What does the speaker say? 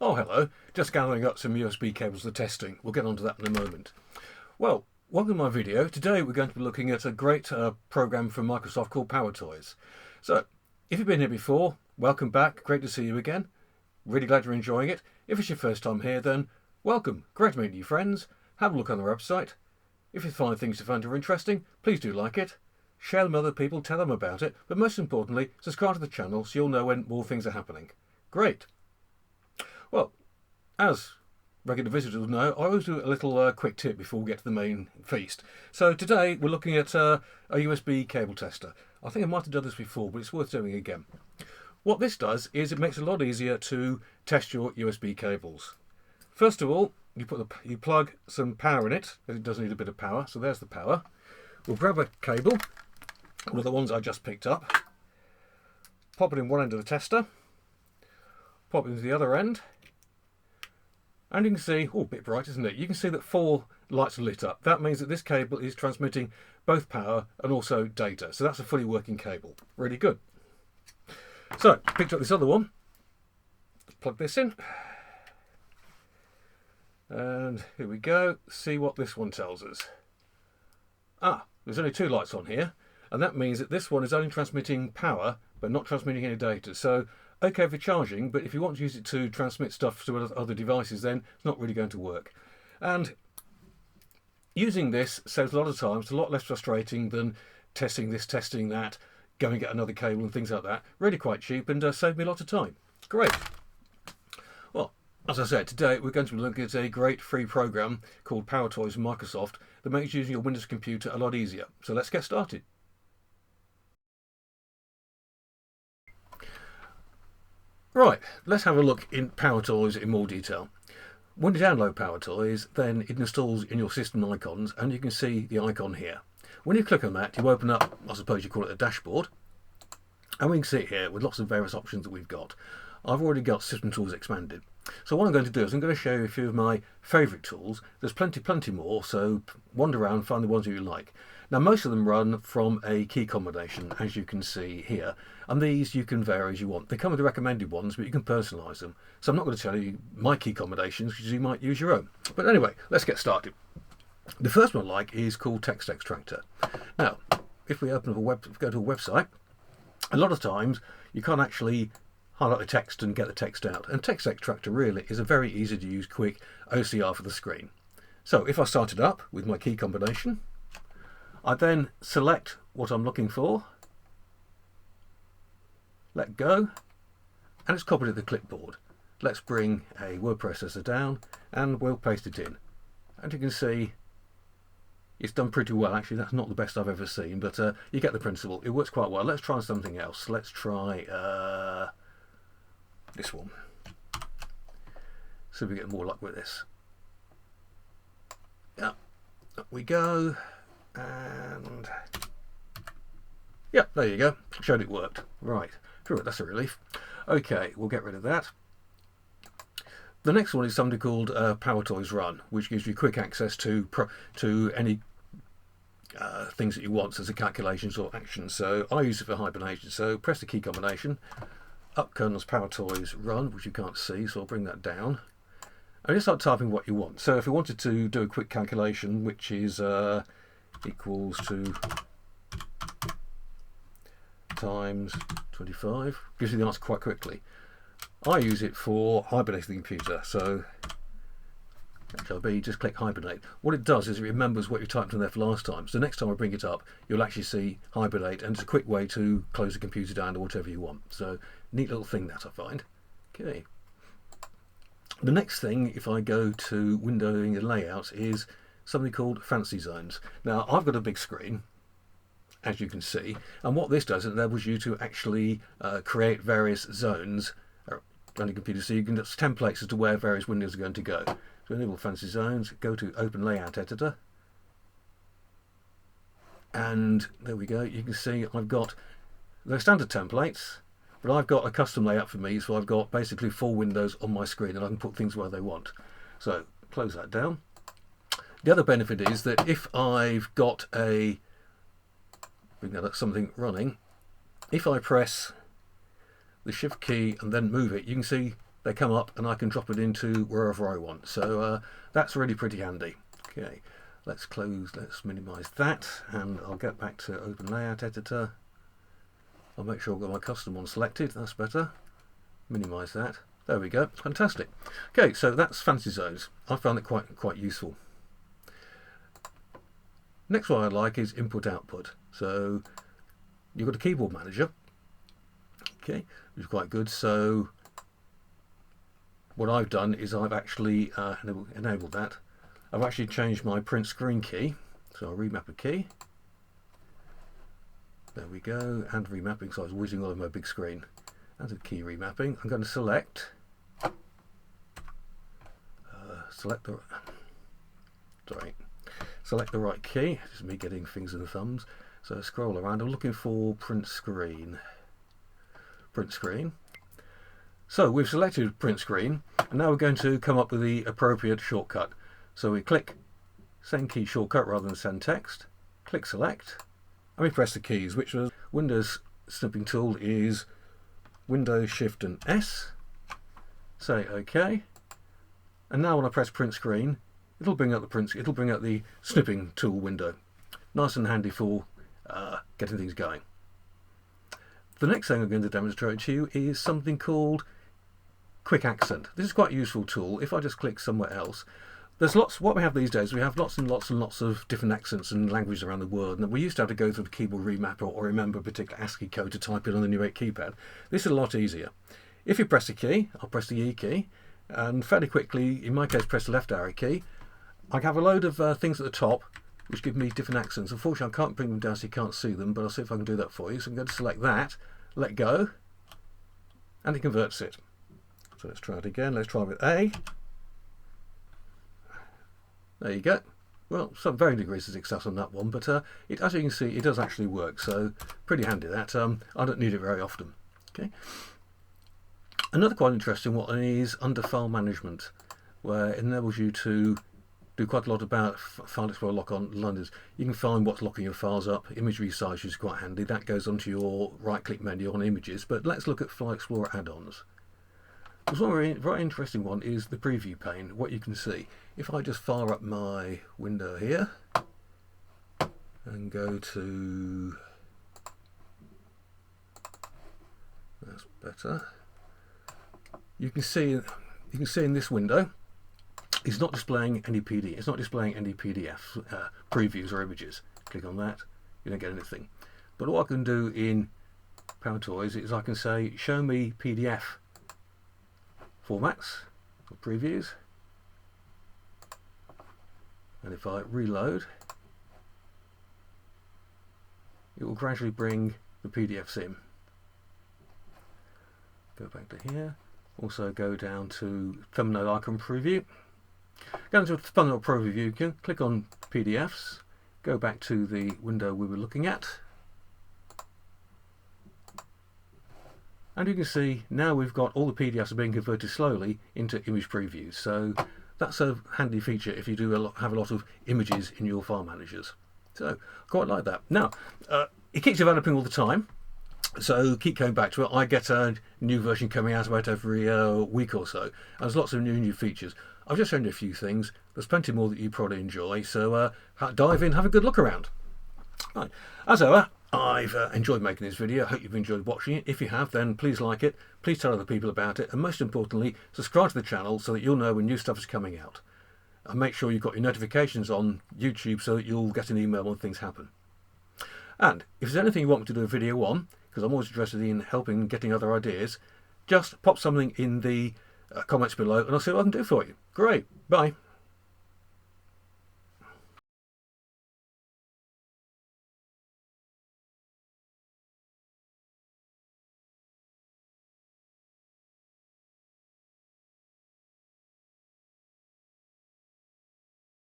Oh, hello. Just gathering up some USB cables for testing. We'll get onto that in a moment. Well, welcome to my video. Today we're going to be looking at a great program from Microsoft called PowerToys. So, if you've been here before, welcome back. Great to see you again. Really glad you're enjoying it. If it's your first time here, then welcome. Great to meet you friends. Have a look on the website. If you find things you find are interesting, please do like it. Share them with other people, tell them about it. But most importantly, subscribe to the channel so you'll know when more things are happening. Great. Well, as regular visitors know, I always do a little quick tip before we get to the main feast. So today we're looking at a USB cable tester. I think I might have done this before, but it's worth doing again. What this does is it makes it a lot easier to test your USB cables. First of all, you plug some power in it, because it does need a bit of power. So there's the power. We'll grab a cable, one of the ones I just picked up, pop it in one end of the tester, pop it into the other end. And you can see, oh, a bit bright, isn't it? You can see that 4 lights are lit up. That means that this cable is transmitting both power and also data. So that's a fully working cable. Really good. So, picked up this other one. Plug this in. And here we go. See what this one tells us. There's only 2 lights on here. And that means that this one is only transmitting power, but not transmitting any data. So, okay for charging, but if you want to use it to transmit stuff to other devices, then it's not really going to work. And using this saves a lot of time. It's a lot less frustrating than testing this, testing that, going and get another cable and things like that. Really quite cheap and saved me a lot of time. Great. Well, as I said, today we're going to be looking at a great free program called PowerToys from Microsoft that makes using your Windows computer a lot easier. So let's get started. Right, let's have a look in PowerToys in more detail. When you download PowerToys, then it installs in your system icons, and you can see the icon here. When you click on that, you open up, I suppose you call it a dashboard, and we can see it here with lots of various options that we've got. I've already got System Tools expanded. So what I'm going to do is I'm going to show you a few of my favourite tools. There's plenty more, so wander around, find the ones that you like. Now most of them run from a key combination, as you can see here, and these you can vary as you want. They come with the recommended ones, but you can personalise them. So I'm not going to tell you my key combinations because you might use your own. But anyway, let's get started. The first one I like is called Text Extractor. Now, if we go to a website, a lot of times you can't actually highlight the text and get the text out. And Text Extractor really is a very easy to use, quick OCR for the screen. So if I start it up with my key combination, I then select what I'm looking for, let go, and it's copied to the clipboard. Let's bring a word processor down and we'll paste it in. And you can see it's done pretty well. Actually, that's not the best I've ever seen, but you get the principle. It works quite well. Let's try something else. Let's try this one. See if we get more luck with this. Yeah, up we go. And yeah, there you go. Showed it worked. Right. Good, that's a relief. Okay, we'll get rid of that. The next one is something called PowerToys Run, which gives you quick access to any things that you want as a calculations or actions. So I use it for hibernation. So press the key combination. Up comes PowerToys Run, which you can't see, so I'll bring that down. And just start typing what you want. So if you wanted to do a quick calculation, which is equals to times 25, gives you the answer quite quickly. I use it for hibernating the computer, so HIB, just click hibernate. What it does is it remembers what you typed in there for last time, so next time I bring it up you'll actually see hibernate, and it's a quick way to close the computer down or whatever you want. So neat little thing that I find. Okay. The next thing, if I go to windowing and layouts, is something called FancyZones. Now I've got a big screen, as you can see, and what this does, it enables you to actually create various zones on your computer, so you can just templates as to where various windows are going to go. So enable FancyZones, go to Open Layout Editor, and there we go. You can see I've got the standard templates, but I've got a custom layout for me, so I've got basically 4 windows on my screen and I can put things where they want. So close that down. The other benefit is that if I've got something running, if I press the shift key and then move it, you can see they come up and I can drop it into wherever I want. So that's really pretty handy. Okay, let's minimize that, and I'll get back to Open Layout Editor. I'll make sure I've got my custom one selected. That's better. Minimize that. There we go. Fantastic. Okay, so that's FancyZones. I found it quite useful. Next one I like is input-output. So you've got a keyboard manager, okay, which is quite good. So what I've done is I've actually enabled that. I've actually changed my print screen key. So I'll remap a key. There we go, and remapping. So I was whizzing all over my big screen. And a key remapping. I'm going to select the right key. This is me getting fingers and thumbs. So scroll around. I'm looking for print screen. Print screen. So we've selected print screen, and now we're going to come up with the appropriate shortcut. So we click send key shortcut rather than send text. Click select, and we press the keys, which was Windows snipping tool is Windows Shift and S. Say OK, and now when I press print screen, it'll bring up the snipping tool window. Nice and handy for getting things going. The next thing I'm going to demonstrate to you is something called Quick Accent. This is quite a useful tool. If I just click somewhere else, there's lots. What we have these days, we have lots and lots of different accents and languages around the world. And we used to have to go through the keyboard remapper or remember a particular ASCII code to type in on the new 8 keypad. This is a lot easier. If you press a key, I'll press the E key, and fairly quickly, in my case, press the left arrow key. I have a load of things at the top which give me different accents. Unfortunately, I can't bring them down so you can't see them, but I'll see if I can do that for you. So I'm going to select that, let go, and it converts it. So let's try it again. Let's try with A. There you go. Well, some varying degrees of success on that one, but as you can see, it does actually work. So pretty handy that. I don't need it very often. Okay. Another quite interesting one is under File Management, where it enables you to do quite a lot about File Explorer lock-on liners. You can find what's locking your files up. Image resize is quite handy. That goes onto your right-click menu on images. But let's look at File Explorer add-ons. There's one very interesting one is the preview pane. What you can see if I just fire up my window here and go to, that's better. You can see in this window, it's not displaying any PDF. It's not displaying any PDF previews or images. Click on that, you don't get anything. But what I can do in PowerToys is I can say, show me PDF formats or previews, and if I reload, it will gradually bring the PDFs in. Go back to here. Also go down to thumbnail icon preview. Go into thumbnail preview, you can click on PDFs, go back to the window we were looking at, and you can see now we've got all the PDFs are being converted slowly into image previews. So that's a handy feature if you do have a lot of images in your file managers. So quite like that. Now it keeps developing all the time, so keep going back to it. I get a new version coming out about every week or so, and there's lots of new features. I've just shown you a few things. There's plenty more that you probably enjoy, so dive in, have a good look around. Right. As ever, I've enjoyed making this video. I hope you've enjoyed watching it. If you have, then please like it, please tell other people about it, and most importantly, subscribe to the channel so that you'll know when new stuff is coming out. And make sure you've got your notifications on YouTube so that you'll get an email when things happen. And if there's anything you want me to do a video on, because I'm always interested in helping getting other ideas, just pop something in the comments below and I'll see what I can do for you. Great. Bye.